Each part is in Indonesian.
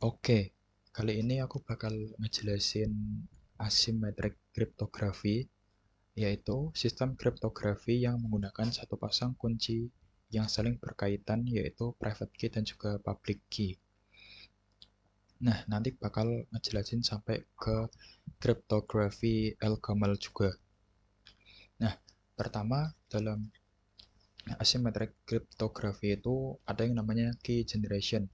Oke, kali ini aku bakal ngejelasin asymmetric cryptography, yaitu sistem kriptografi yang menggunakan satu pasang kunci yang saling berkaitan, yaitu private key dan juga public key. Nah, nanti bakal ngejelasin sampai ke kriptografi Elgamal juga. Nah, pertama dalam asymmetric cryptography itu ada yang namanya key generation,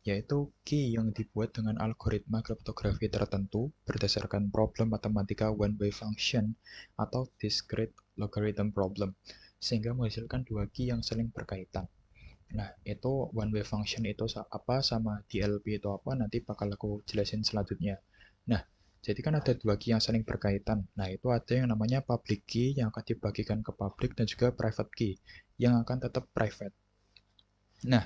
yaitu key yang dibuat dengan algoritma kriptografi tertentu berdasarkan problem matematika one-way function atau discrete logarithm problem, sehingga menghasilkan dua key yang saling berkaitan. Nah, itu one-way function itu apa, sama DLP itu apa, nanti bakal aku jelasin selanjutnya. Nah, jadi kan ada dua key yang saling berkaitan. Nah, itu ada yang namanya public key yang akan dibagikan ke public dan juga private key yang akan tetap private. Nah,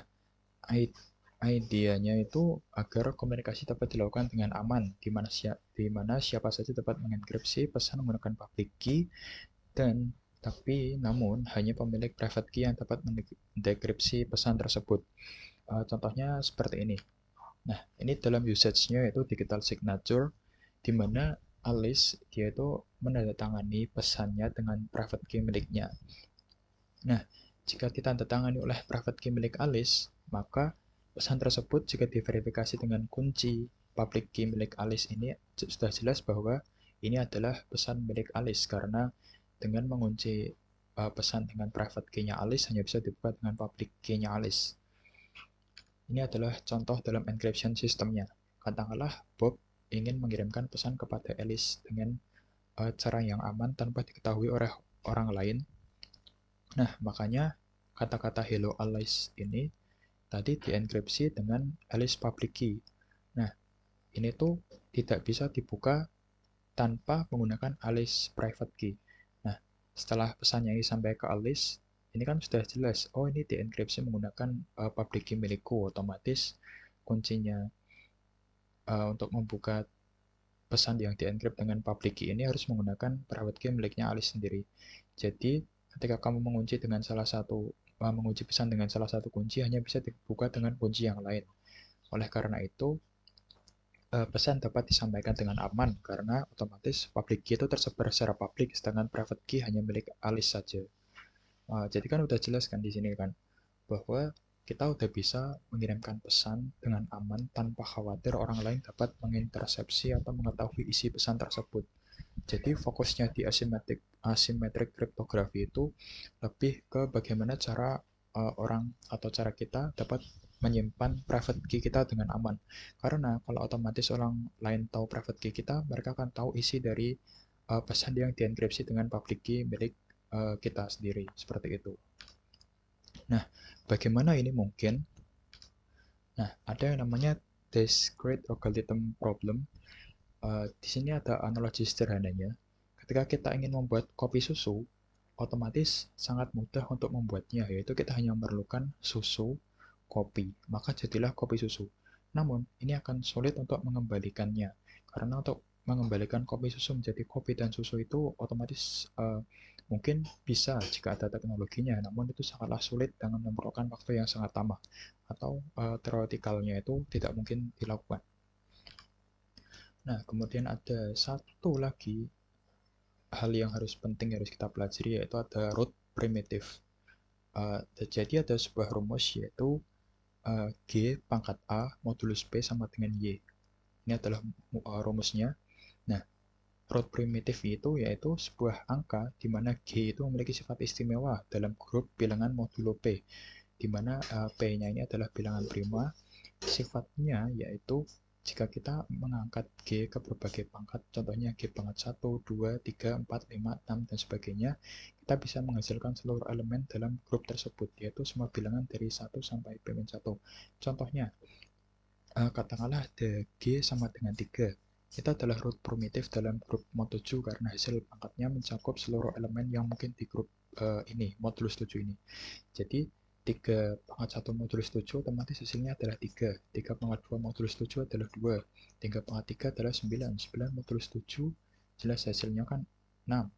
ideanya itu agar komunikasi dapat dilakukan dengan aman, di mana siapa saja dapat mengenkripsi pesan menggunakan public key, dan namun hanya pemilik private key yang dapat mendekripsi pesan tersebut. Contohnya seperti ini. Nah, ini dalam usage-nya yaitu digital signature, di mana Alice dia itu menandatangani pesannya dengan private key miliknya. Nah, jika ditandatangani oleh private key milik Alice, maka pesan tersebut jika diverifikasi dengan kunci public key milik Alice ini sudah jelas bahwa ini adalah pesan milik Alice, karena dengan mengunci pesan dengan private key-nya Alice hanya bisa dibuka dengan public key-nya Alice. Ini adalah contoh dalam encryption sistemnya. Katakanlah Bob ingin mengirimkan pesan kepada Alice dengan cara yang aman tanpa diketahui oleh orang lain. Nah, makanya kata-kata hello Alice ini tadi dienkripsi dengan Alice public key. Nah, ini tuh tidak bisa dibuka tanpa menggunakan Alice private key. Nah, setelah pesannya ini sampai ke Alice, ini kan sudah jelas, oh ini dienkripsi menggunakan public key milikku, otomatis kuncinya untuk membuka pesan yang dienkrip dengan public key ini harus menggunakan private key miliknya Alice sendiri. Jadi, ketika kamu mengunci pesan dengan salah satu kunci hanya bisa dibuka dengan kunci yang lain. Oleh karena itu, pesan dapat disampaikan dengan aman karena otomatis public key itu tersebar secara publik, sedangkan private key hanya milik Alice saja. Jadi kan udah jelas kan di sini kan bahwa kita udah bisa mengirimkan pesan dengan aman tanpa khawatir orang lain dapat mengintersepsi atau mengetahui isi pesan tersebut. Jadi fokusnya di asymmetric cryptography itu lebih ke bagaimana cara orang atau cara kita dapat menyimpan private key kita dengan aman. Karena kalau otomatis orang lain tahu private key kita, mereka akan tahu isi dari pesan yang dienkripsi dengan public key milik kita sendiri. Seperti itu. Nah, bagaimana ini mungkin? Nah, ada yang namanya discrete logarithm problem. Di sini ada analogi sederhananya. Ketika kita ingin membuat kopi susu, otomatis sangat mudah untuk membuatnya, yaitu kita hanya memerlukan susu, kopi, maka jadilah kopi susu. Namun, ini akan sulit untuk mengembalikannya, karena untuk mengembalikan kopi susu menjadi kopi dan susu itu otomatis mungkin bisa jika ada teknologinya, namun itu sangatlah sulit dengan memerlukan waktu yang sangat lama, atau teoretikalnya itu tidak mungkin dilakukan. Nah, kemudian ada satu lagi hal yang harus kita pelajari, yaitu ada root primitive. Jadi ada sebuah rumus yaitu G pangkat A modulus P sama dengan Y. Ini adalah rumusnya. Nah, root primitive itu yaitu sebuah angka di mana G itu memiliki sifat istimewa dalam grup bilangan modulo P, di mana P-nya ini adalah bilangan prima. Sifatnya yaitu jika kita mengangkat G ke berbagai pangkat, contohnya G pangkat 1, 2, 3, 4, 5, 6, dan sebagainya, kita bisa menghasilkan seluruh elemen dalam grup tersebut, yaitu semua bilangan dari 1 sampai P-1. Contohnya, katakanlah ada G sama dengan 3. Itu adalah root primitif dalam grup mod 7 karena hasil pangkatnya mencakup seluruh elemen yang mungkin di grup ini, modulus 7 ini. Jadi 3 pangkat 1 modulus 7 otomatis hasilnya adalah 3. 3 pangkat 2 modulus 7 adalah 2. 3 pangkat 3 adalah 9. 9 modulus 7 jelas hasilnya kan 6.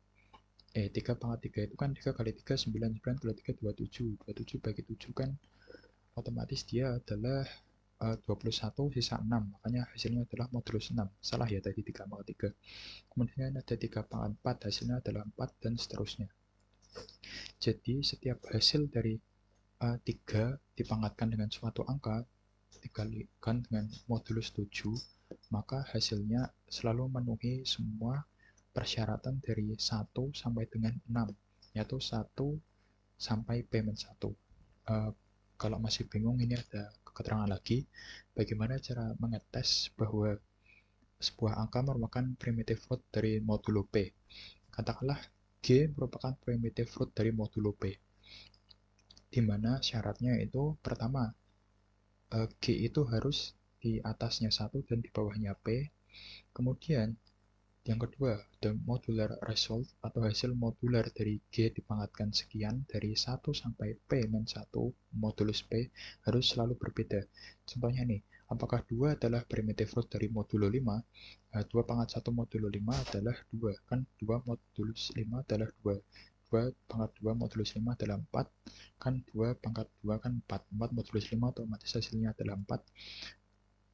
3 pangkat 3 itu kan 3 kali 3, 9. 9 kali 3, 27. 27 bagi 7 kan otomatis dia adalah 21 sisa 6, makanya hasilnya adalah modulus 6. Salah ya tadi 3/3. Kemudian ada 3/4, hasilnya adalah 4, dan seterusnya. Jadi setiap hasil dari 3 dipangkatkan dengan suatu angka dikalikan dengan modulus 7, maka hasilnya selalu memenuhi semua persyaratan dari 1 sampai dengan 6, yaitu 1 sampai P-1. Kalau masih bingung, ini ada keterangan lagi bagaimana cara mengetes bahwa sebuah angka merupakan primitive root dari modulo P. Katakanlah G merupakan primitive root dari modulo P, di mana syaratnya itu pertama, G itu harus di atasnya 1 dan di bawahnya P. Kemudian yang kedua, the modular result atau hasil modular dari G dipangkatkan sekian dari 1 sampai P-1 modulus P harus selalu berbeda. Contohnya nih, apakah 2 adalah primitive root dari modulo 5? 2/1 modulo 5 adalah 2. Kan 2 modulus 5 adalah 2. 2/2 modulus 5 adalah 4. Kan 2/2 kan 4. 4 modulus 5 otomatis hasilnya adalah 4.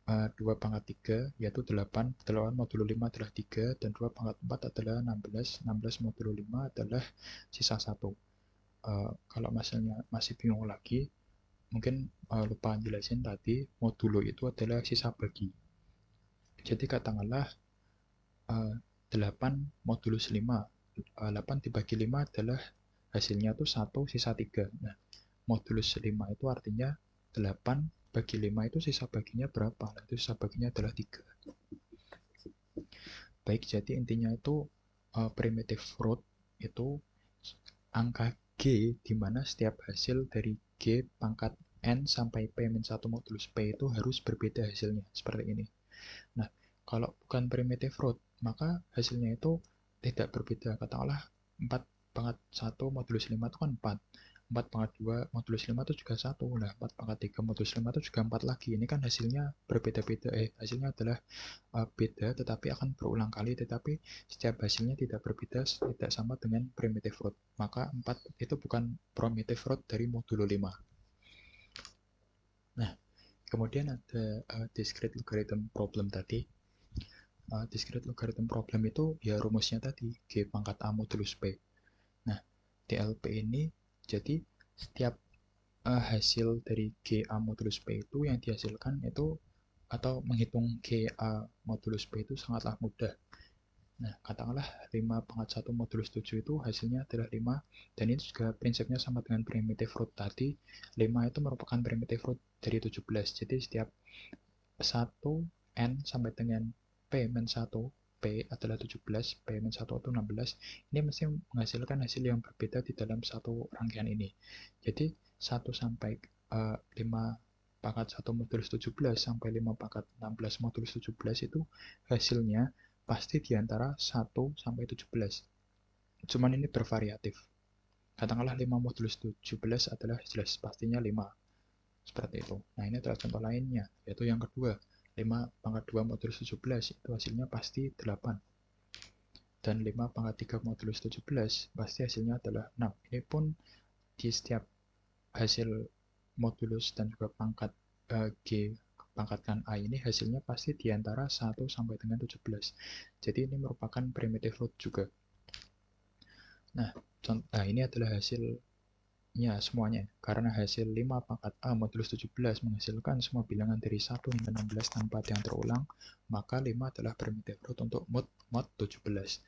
2/3 yaitu 8. 8 modulo 5 adalah 3, dan 2/4 adalah 16. 16 modulo 5 adalah sisa 1. Kalau masih bingung lagi, mungkin lupa jelasin tadi, modulo itu adalah sisa bagi. Jadi katakanlah 8 modulus 5. 8 dibagi 5 adalah hasilnya itu 1 sisa 3. Nah, modulus 5 itu artinya 8 bagi 5 itu sisa baginya berapa? Nah, itu sisa baginya adalah 3. Baik, jadi intinya itu primitive root itu angka G di mana setiap hasil dari G pangkat N sampai P-1 modulus P itu harus berbeda hasilnya, seperti ini. Nah, kalau bukan primitive root, maka hasilnya itu tidak berbeda. Katakanlah 4/1 modulus 5 itu kan 4. 4/2 modulus 5 itu juga 1. Nah, 4/3 modulus 5 itu juga 4 lagi. Ini kan hasilnya berbeda-beda. Hasilnya adalah beda, tetapi akan berulang kali, tetapi setiap hasilnya tidak berbeda, tidak sama dengan primitive root. Maka 4 itu bukan primitive root dari modulo 5. Nah, kemudian ada discrete logarithm problem tadi. Discrete logarithm problem itu ya rumusnya tadi, G pangkat A modulus P. Nah, DLP ini jadi setiap hasil dari GA modulus P itu yang dihasilkan itu, atau menghitung GA modulus P itu sangatlah mudah. Nah, katakanlah 5/1 modulus 7 itu hasilnya adalah 5, dan ini juga prinsipnya sama dengan primitive root tadi. 5 itu merupakan primitive root dari 17, jadi setiap 1 N sampai dengan P-1, P adalah 17, P-1 itu 16, ini mesti menghasilkan hasil yang berbeda di dalam satu rangkaian ini. Jadi 1 sampai 5/1 modulus 17 sampai 5/16 modulus 17 itu hasilnya pasti di antara 1 sampai 17. Cuman ini bervariatif. Katakanlah 5 modulus 17 adalah jelas pastinya 5. Seperti itu. Nah, ini adalah contoh lainnya, yaitu yang kedua. 5/2 modulus 17 itu hasilnya pasti 8. Dan 5/3 modulus 17 pasti hasilnya adalah 6. Ini pun di setiap hasil modulus dan juga pangkat G pangkatkan A ini hasilnya pasti di antara 1 sampai dengan 17. Jadi ini merupakan primitive root juga. Nah, ini adalah hasilnya semuanya. Karena hasil 5 pangkat A modulus 17 menghasilkan semua bilangan dari 1 hingga 16 tanpa ada yang terulang, maka 5 adalah primitive root untuk mod 17.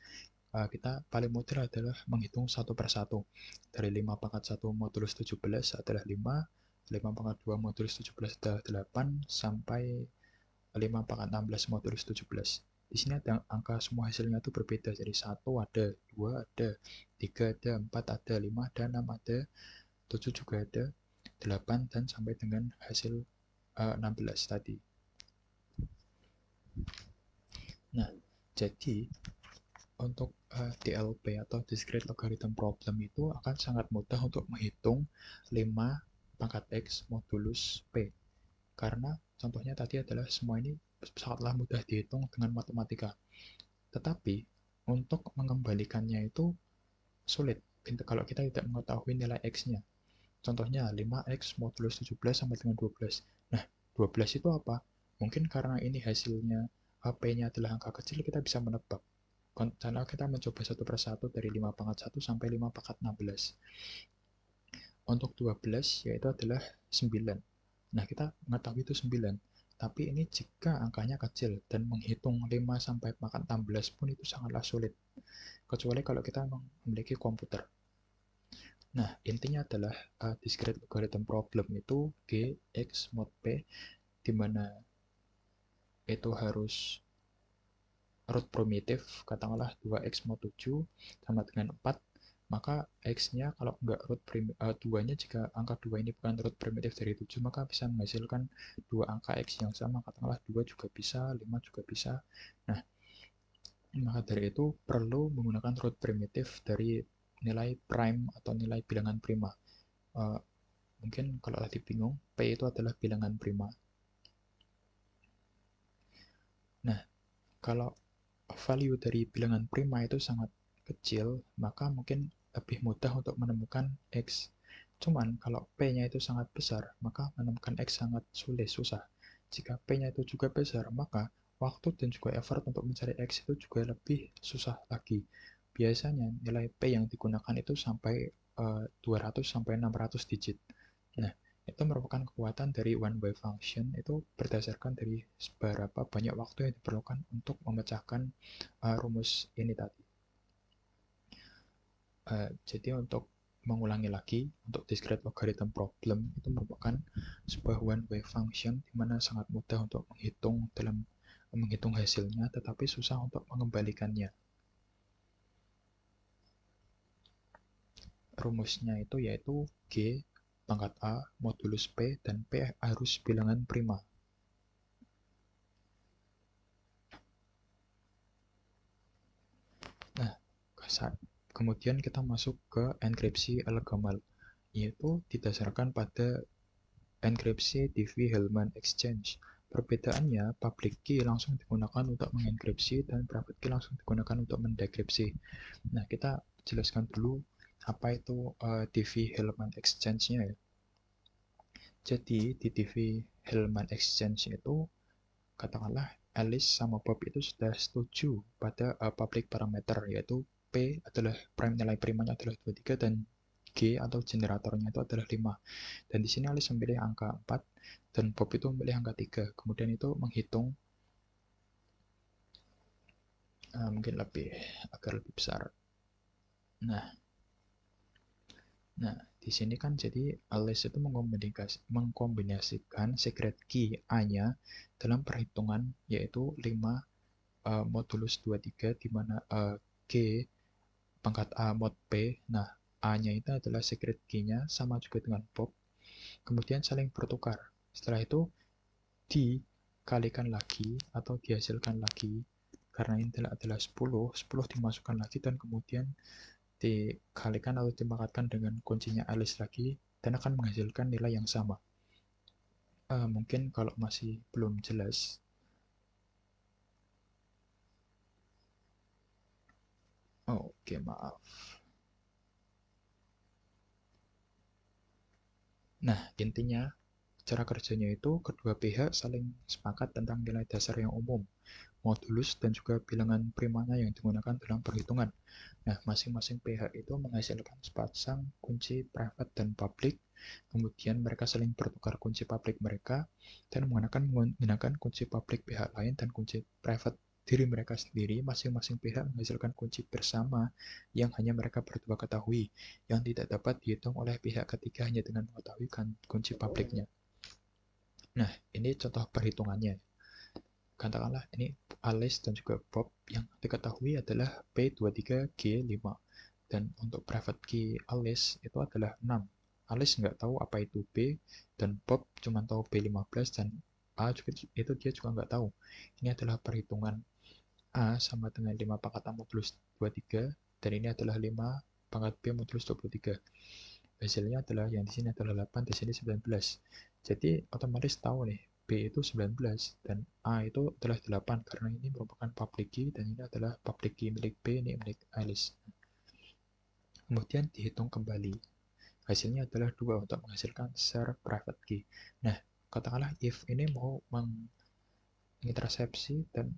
Kita paling mudah adalah menghitung satu per satu. Dari 5/1 modulus 17 adalah 5, 5/2 modulus 17 adalah 8, sampai 5/16 modulus 17. Di sini ada angka semua hasilnya itu berbeda. Jadi 1 ada, 2 ada, 3 ada, 4 ada, 5 ada, 6 ada, 7 juga ada, 8, dan sampai dengan hasil 16 tadi. Nah, jadi untuk DLP atau discrete logarithm problem itu akan sangat mudah untuk menghitung 5 pangkat X modulus P. Karena contohnya tadi adalah semua ini sangatlah mudah dihitung dengan matematika. Tetapi untuk mengembalikannya itu sulit kalau kita tidak mengetahui nilai X-nya. Contohnya 5X modulus 17 sampai dengan 12. Nah, 12 itu apa? Mungkin karena ini hasilnya P-nya adalah angka kecil, kita bisa menebak. Karena kita mencoba satu persatu dari 5 pangkat 1 sampai 5 pangkat 16. Untuk 12 yaitu adalah 9. Nah, kita mengetahui itu 9. Tapi ini jika angkanya kecil dan menghitung 5 sampai pangkat 16 pun itu sangatlah sulit. Kecuali kalau kita memiliki komputer. Nah, intinya adalah discrete logarithm problem itu G, X, mod P, di mana itu harus root primitif, katakanlah 2x mod 7 sama dengan 4, maka x-nya kalau enggak root 2-nya, jika angka 2 ini bukan root primitif dari 7, maka bisa menghasilkan dua angka x yang sama, katakanlah 2 juga bisa, 5 juga bisa. Nah, maka dari itu perlu menggunakan root primitif dari nilai prime atau nilai bilangan prima. Mungkin kalau tadi bingung, P itu adalah bilangan prima. Nah, kalau value dari bilangan prima itu sangat kecil, maka mungkin lebih mudah untuk menemukan X. Cuman kalau P-nya itu sangat besar, maka menemukan X sangat sulit, susah. Jika P-nya itu juga besar, maka waktu dan juga effort untuk mencari X itu juga lebih susah lagi. Biasanya nilai P yang digunakan itu sampai 200 sampai 600 digit. Nah, itu merupakan kekuatan dari one way function, itu berdasarkan dari seberapa banyak waktu yang diperlukan untuk memecahkan rumus ini tadi. Jadi untuk mengulangi lagi, untuk discrete logarithm problem itu merupakan sebuah one way function di mana sangat mudah untuk menghitung hasilnya, tetapi susah untuk mengembalikannya. Rumusnya itu yaitu G pangkat A modulus P, dan P harus bilangan prima. Nah, kemudian kita masuk ke enkripsi elegamal, yaitu didasarkan pada enkripsi Diffie-Hellman exchange. Perbedaannya, public key langsung digunakan untuk mengenkripsi dan private key langsung digunakan untuk mendekripsi. Nah, kita jelaskan dulu apa itu Diffie-Hellman exchange-nya ya. Jadi, di Diffie-Hellman exchange itu, katakanlah Alice sama Bob itu sudah setuju pada public parameter, yaitu P adalah nilai primanya adalah 23 dan G atau generatornya itu adalah 5. Dan di sini Alice memilih angka 4 dan Bob itu memilih angka 3. Kemudian itu menghitung mungkin agar lebih besar. Nah, di sini kan jadi Alice itu mengkombinasikan secret key A-nya dalam perhitungan yaitu 5 modulus 23, di mana G pangkat A mod P. Nah, A-nya itu adalah secret key-nya sama juga dengan Bob. Kemudian saling bertukar. Setelah itu dikalikan lagi atau dihasilkan lagi, karena ini adalah 10 dimasukkan lagi dan kemudian dikalikan atau dipangkatkan dengan kuncinya Alice lagi dan akan menghasilkan nilai yang sama. Mungkin kalau masih belum jelas, oke, maaf. Nah, intinya cara kerjanya itu kedua pihak saling sepakat tentang nilai dasar yang umum, modulus, dan juga bilangan primanya yang digunakan dalam perhitungan. Nah, masing-masing pihak itu menghasilkan sepasang kunci private dan public, kemudian mereka saling bertukar kunci public mereka, dan menggunakan kunci public pihak lain dan kunci private diri mereka sendiri. Masing-masing pihak menghasilkan kunci bersama yang hanya mereka berdua ketahui, yang tidak dapat dihitung oleh pihak ketiga hanya dengan mengetahui kunci publiknya. Nah, ini contoh perhitungannya. Katakanlah ini Alice dan juga Bob, yang diketahui adalah P23G5, dan untuk private key Alice itu adalah 6. Alice nggak tahu apa itu B, dan Bob cuma tahu B15, dan A juga, itu dia juga nggak tahu. Ini adalah perhitungan A sama dengan 5 pangkat A modulus 23, dan ini adalah 5 pangkat B modulus 23. Hasilnya adalah yang di sini adalah 8, di sini 19. Jadi otomatis tahu nih, B itu 19 dan A itu adalah 8 karena ini merupakan public key dan ini adalah public key milik B, ini milik Alice. Kemudian dihitung kembali. Hasilnya adalah 2 untuk menghasilkan share private key. Nah, katakanlah if ini mau mengintersepsi dan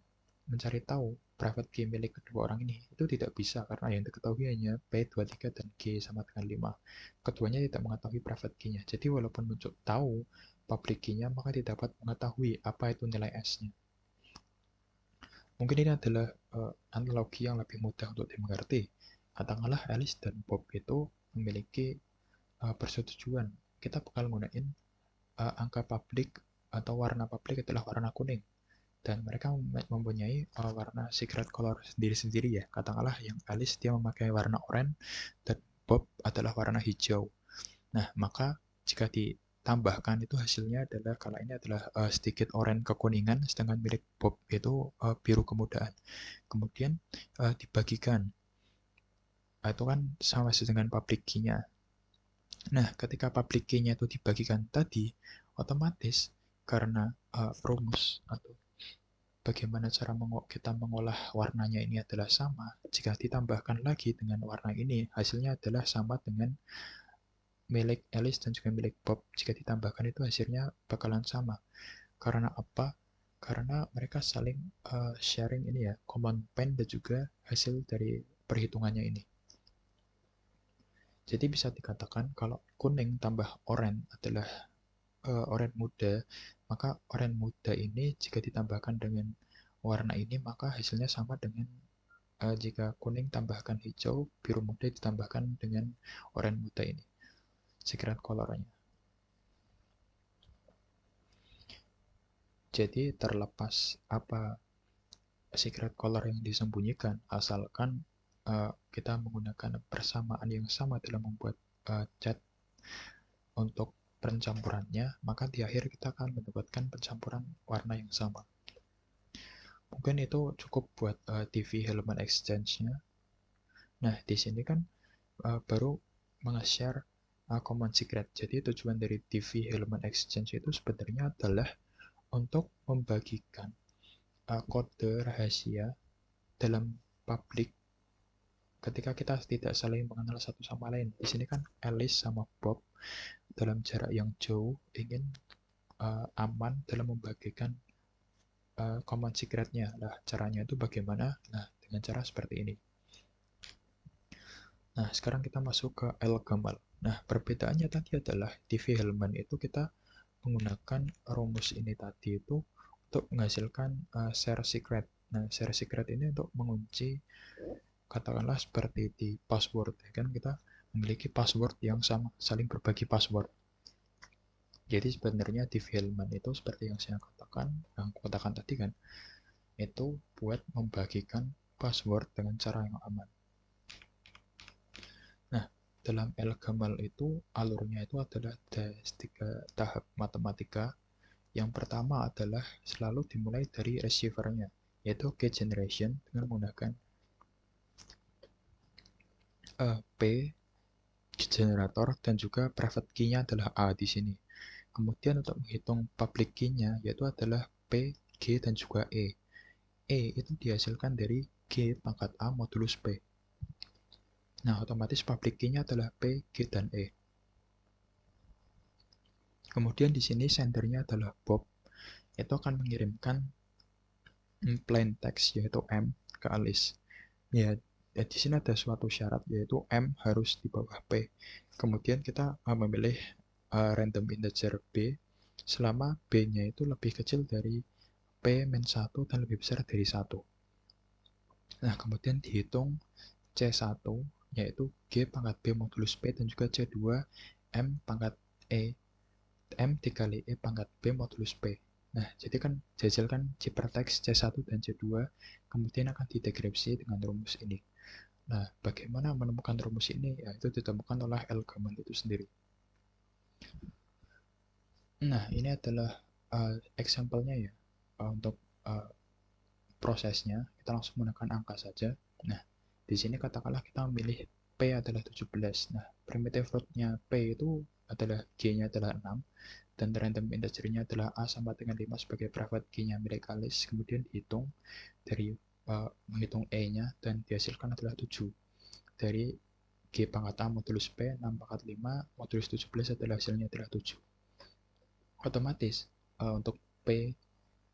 mencari tahu private key milik kedua orang ini, itu tidak bisa karena yang diketahui hanya P23 dan G sama dengan 5. Keduanya tidak mengetahui private key-nya. Jadi walaupun muncul tahu public key-nya, maka tidak dapat mengetahui apa itu nilai S-nya. Mungkin ini adalah analogi yang lebih mudah untuk dimengerti. Katakanlah Alice dan Bob itu memiliki persetujuan. Kita bakal menggunakan angka publik atau warna publik adalah warna kuning. Dan mereka mempunyai warna secret color sendiri-sendiri ya. Katakanlah yang Alice dia memakai warna oranye dan Bob adalah warna hijau. Nah, maka jika ditambahkan itu hasilnya adalah kalau ini adalah sedikit oranye kekuningan, sedangkan milik Bob itu biru kemudaan. Kemudian dibagikan. Itu kan sama dengan public key-nya. Nah, ketika public key-nya itu dibagikan tadi, otomatis karena rumus atau bagaimana cara kita mengolah warnanya ini adalah sama, jika ditambahkan lagi dengan warna ini, hasilnya adalah sama dengan milik Alice dan juga milik Bob. Jika ditambahkan itu hasilnya bakalan sama. Karena apa? Karena mereka saling sharing ini ya, common pen dan juga hasil dari perhitungannya ini. Jadi bisa dikatakan kalau kuning tambah oranye adalah oranye muda, maka oranye muda ini jika ditambahkan dengan warna ini maka hasilnya sama dengan jika kuning tambahkan hijau, biru muda ditambahkan dengan oranye muda ini. Secret colornya. Jadi terlepas apa secret color yang disembunyikan, asalkan kita menggunakan persamaan yang sama dalam membuat cat untuk pencampurannya, maka di akhir kita akan mendapatkan pencampuran warna yang sama. Mungkin itu cukup buat TV Hellman Exchange-nya. Nah, di sini kan baru meng-share common secret. Jadi tujuan dari TV Hellman Exchange itu sebenarnya adalah untuk membagikan kode rahasia dalam publik ketika kita tidak saling mengenal satu sama lain. Di sini kan Alice sama Bob dalam jarak yang jauh ingin aman dalam membagikan common secret-nya. Nah, caranya itu bagaimana? Nah, dengan cara seperti ini. Nah, sekarang kita masuk ke L-Gamal. Nah, perbedaannya tadi adalah di Hellman itu kita menggunakan rumus ini tadi itu untuk menghasilkan share secret. Nah, share secret ini untuk mengunci, katakanlah seperti di password. Kan kita memiliki password yang sama, saling berbagi password. Jadi sebenarnya di Hellman itu seperti yang saya katakan tadi kan, itu buat membagikan password dengan cara yang aman. Nah, dalam L-Gamal itu alurnya itu adalah 3 tahap matematika. Yang pertama adalah selalu dimulai dari receiver-nya, yaitu key generation dengan menggunakan P generator dan juga private key-nya adalah A di sini. Kemudian untuk menghitung public key-nya yaitu adalah P, G dan juga E. E itu dihasilkan dari G pangkat A modulus P. Nah, otomatis public key-nya adalah P, G dan E. Kemudian di sini sendernya adalah Bob. Itu akan mengirimkan plain text yaitu M ke Alice. Ya, di sini ada suatu syarat yaitu M harus di bawah P. Kemudian kita memilih random integer B selama B-nya itu lebih kecil dari P-1 dan lebih besar dari 1. Nah, kemudian dihitung C1 yaitu G pangkat B modulus P dan juga C2 M pangkat E M dikali E pangkat B modulus P. Nah, jadi kan jajalkan Ciphertext C1 dan C2 kemudian akan didekripsi dengan rumus ini. Nah, bagaimana menemukan rumus ini? Ya, itu ditemukan oleh L-Gamal itu sendiri. Nah, ini adalah example-nya ya. Untuk prosesnya, kita langsung menggunakan angka saja. Nah, di sini katakanlah kita memilih P adalah 17. Nah, primitive root-nya P itu adalah G-nya adalah 6. Dan random integer-nya adalah A sama dengan 5 sebagai private key-nya milik Alice. Kemudian dihitung dari menghitung E-nya dan dihasilkan adalah 7. Dari G pangkat A modulus P 6 pangkat 5 modulus 17 adalah hasilnya adalah 7. Otomatis untuk P,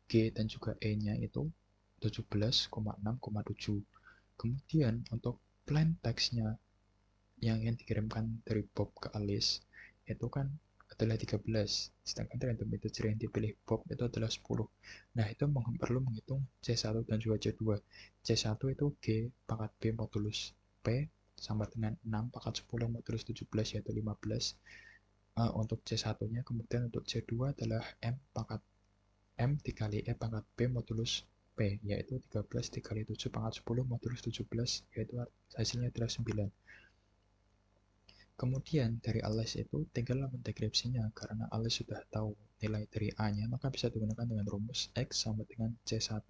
G, dan juga E-nya itu 17,6,7. Kemudian untuk plain text-nya yang dikirimkan dari Bob ke Alice itu kan adalah 13, sedangkan random integer yang dipilih Bob itu adalah 10. Nah, itu perlu menghitung C1 dan juga C2. C1 itu G pangkat B modulus P sama dengan 6 pangkat 10 modulus 17 yaitu 15 untuk C1-nya. Kemudian untuk C2 adalah M pangkat M dikali E pangkat B modulus P, yaitu 13 dikali 7 pangkat 10 modulus 17, yaitu hasilnya adalah 9. Kemudian dari Alice itu tinggal mendekripsinya, karena Alice sudah tahu nilai dari A-nya, maka bisa digunakan dengan rumus X sama dengan C1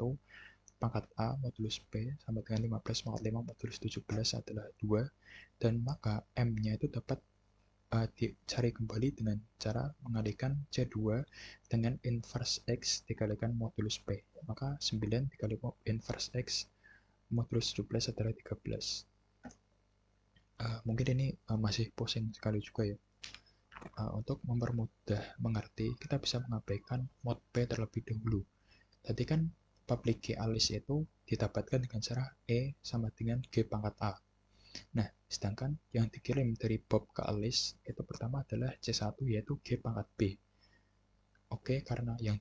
pangkat A modulus P sama dengan 15 pangkat 5 modulus 17 adalah 2, dan maka M-nya itu dapat dicari kembali dengan cara mengalihkan C2 dengan inverse X dikalikan modulus P. Maka 9 dikali inverse X modulus 17 adalah 13. Mungkin ini masih pusing sekali juga ya. Untuk mempermudah mengerti, kita bisa mengabaikan mod P terlebih dahulu. Tadi kan public G Alice itu didapatkan dengan cara E sama dengan G pangkat A. Nah, sedangkan yang dikirim dari Bob ke Alice itu pertama adalah C1 yaitu G pangkat B. Oke, karena yang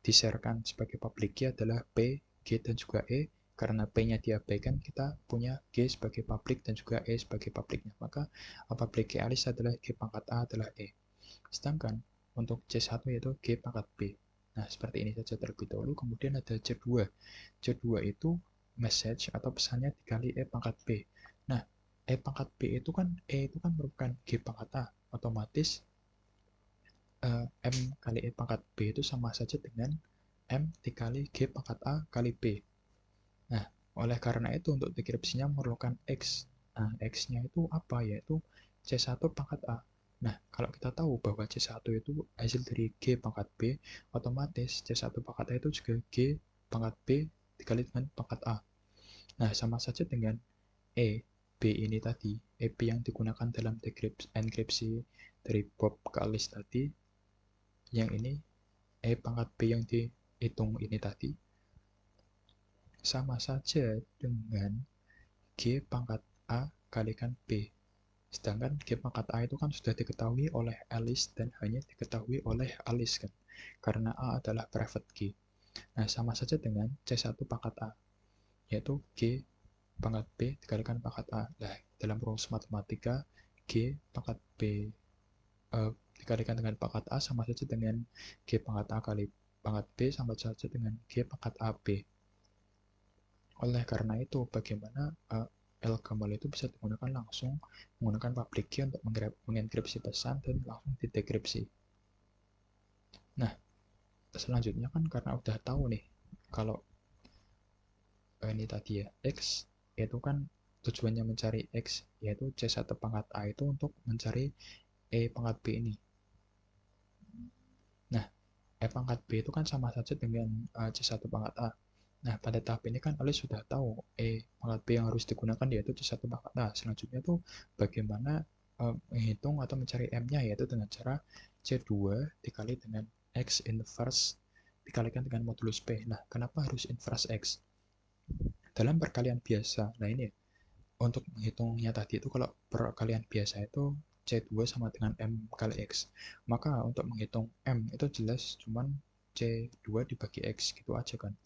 di-sharekan sebagai public key adalah P, G, dan juga E. Karena P-nya diabaikan, kita punya G sebagai public dan juga E sebagai publicnya. Maka public key Alice adalah G pangkat A adalah E. Sedangkan untuk C1 yaitu G pangkat B. Nah, seperti ini saja terlebih dahulu. Kemudian ada C2. C2 itu message atau pesannya dikali E pangkat B. Nah, E pangkat B itu kan, E itu kan merupakan G pangkat A. Otomatis M kali E pangkat B itu sama saja dengan M dikali G pangkat A kali B. Nah, oleh karena itu untuk deskripsinya memerlukan X. Nah, X-nya itu apa? Yaitu C1 pangkat A. Nah, kalau kita tahu bahwa C1 itu hasil dari G pangkat B, otomatis C1 pangkat A itu juga G pangkat B dikali dengan pangkat A. Nah, sama saja dengan E, B ini tadi, EP yang digunakan dalam enkripsi dari Bob ke Alice tadi, yang ini E pangkat B yang dihitung ini tadi, sama saja dengan G pangkat A kalikan B. Sedangkan G pangkat A itu kan sudah diketahui oleh Alice dan hanya diketahui oleh Alice kan, karena A adalah private key. Nah, sama saja dengan C1 pangkat A, yaitu G pangkat B dikalikan pangkat A. Nah, dalam rumus matematika, G pangkat B dikalikan dengan pangkat A sama saja dengan G pangkat A kali pangkat B sama saja dengan G pangkat AB. Oleh karena itu, bagaimana LGML itu bisa digunakan langsung menggunakan public key untuk mengenkripsi pesan dan langsung didekripsi. Nah, selanjutnya kan karena udah tahu nih kalau ini tadi ya, X itu kan tujuannya mencari X, yaitu C1 pangkat A itu untuk mencari E pangkat B ini. Nah, E pangkat B itu kan sama saja dengan C1 pangkat A. Nah, pada tahap ini kan Alice sudah tahu E pangkat B yang harus digunakan yaitu C1 pangkat A. Selanjutnya tuh bagaimana menghitung atau mencari M-nya, yaitu dengan cara C2 dikali dengan X inverse dikalikan dengan modulus P. Nah, kenapa harus inverse X? Dalam perkalian biasa, nah ini untuk menghitungnya tadi itu kalau perkalian biasa itu C2 sama dengan M kali X. Maka untuk menghitung M itu jelas cuman C2 dibagi X gitu aja kan.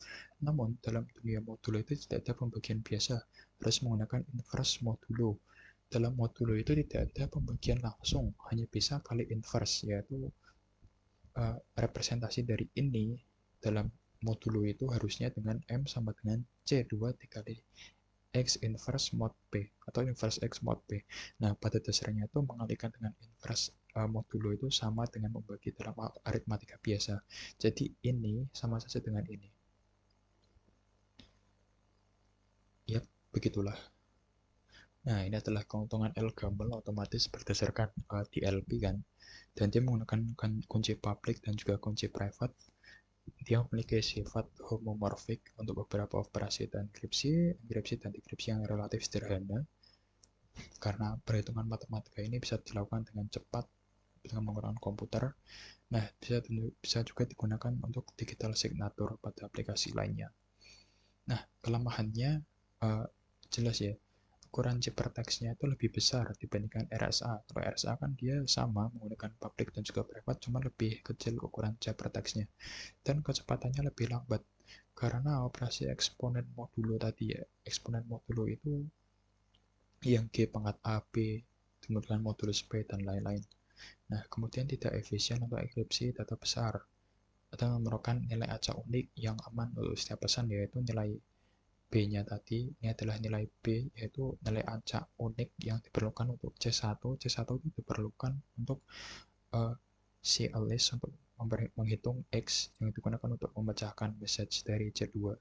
Namun dalam dunia modulo itu tidak ada pembagian biasa, harus menggunakan inverse modulo. Dalam modulo itu tidak ada pembagian langsung, hanya bisa kali inverse, yaitu representasi dari ini dalam modulo itu harusnya dengan M sama dengan C2 dikali X inverse mod P atau inverse X mod P. Nah, pada dasarnya itu mengalihkan dengan inverse modulo itu sama dengan membagi dalam aritmatika biasa. Jadi ini sama saja dengan ini. Yap, begitulah. Nah, ini adalah keuntungan LGML otomatis berdasarkan DLP kan. Dan dia menggunakan kunci public dan juga kunci private. Dia memiliki sifat homomorphic untuk beberapa operasi dan enkripsi dan dekripsi yang relatif sederhana. Karena perhitungan matematika ini bisa dilakukan dengan cepat dengan menggunakan komputer. Nah, bisa juga digunakan untuk digital signature pada aplikasi lainnya. Nah, kelemahannya jelas ya, ukuran ciphertextnya itu lebih besar dibandingkan RSA. Kalau RSA kan dia sama menggunakan public dan juga private, cuma lebih kecil ukuran ciphertextnya. Dan kecepatannya lebih lambat karena operasi eksponen modulo tadi ya. Eksponen modulo itu yang G pangkat A, B, kemudian modulus B, dan lain-lain. Nah, kemudian tidak efisien untuk enkripsi data besar atau memerlukan nilai acak unik yang aman untuk setiap pesan, yaitu nilai B-nya tadi. Ini adalah nilai B, yaitu nilai acak unik yang diperlukan untuk C1. C1 itu diperlukan untuk CLS untuk menghitung X yang digunakan untuk memecahkan message dari C2.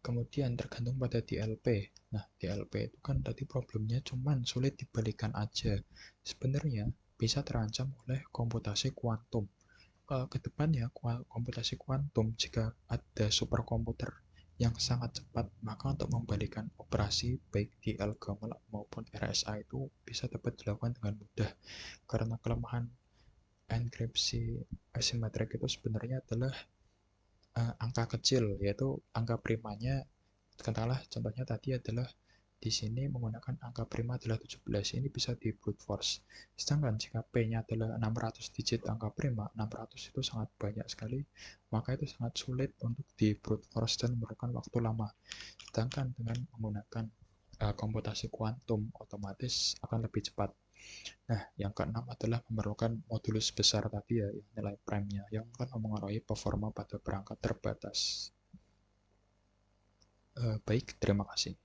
Kemudian tergantung pada DLP. Nah, DLP itu kan tadi problemnya cuman sulit dibalikan aja. Sebenarnya bisa terancam oleh komputasi kuantum. Kedepannya komputasi kuantum, jika ada superkomputer yang sangat cepat, maka untuk membalikan operasi baik DLG maupun RSA itu bisa dapat dilakukan dengan mudah. Karena kelemahan enkripsi asimetrik itu sebenarnya adalah angka kecil, yaitu angka primanya, katakanlah contohnya tadi adalah di sini menggunakan angka prima adalah 17, ini bisa di brute force. Sedangkan jika P-nya adalah 600 digit angka prima, 600 itu sangat banyak sekali, maka itu sangat sulit untuk di brute force dan memerlukan waktu lama. Sedangkan dengan menggunakan komputasi kuantum, otomatis akan lebih cepat. Nah, yang keenam adalah memerlukan modulus besar tadi ya, nilai prime-nya, yang akan mempengaruhi performa pada perangkat terbatas. Baik, terima kasih.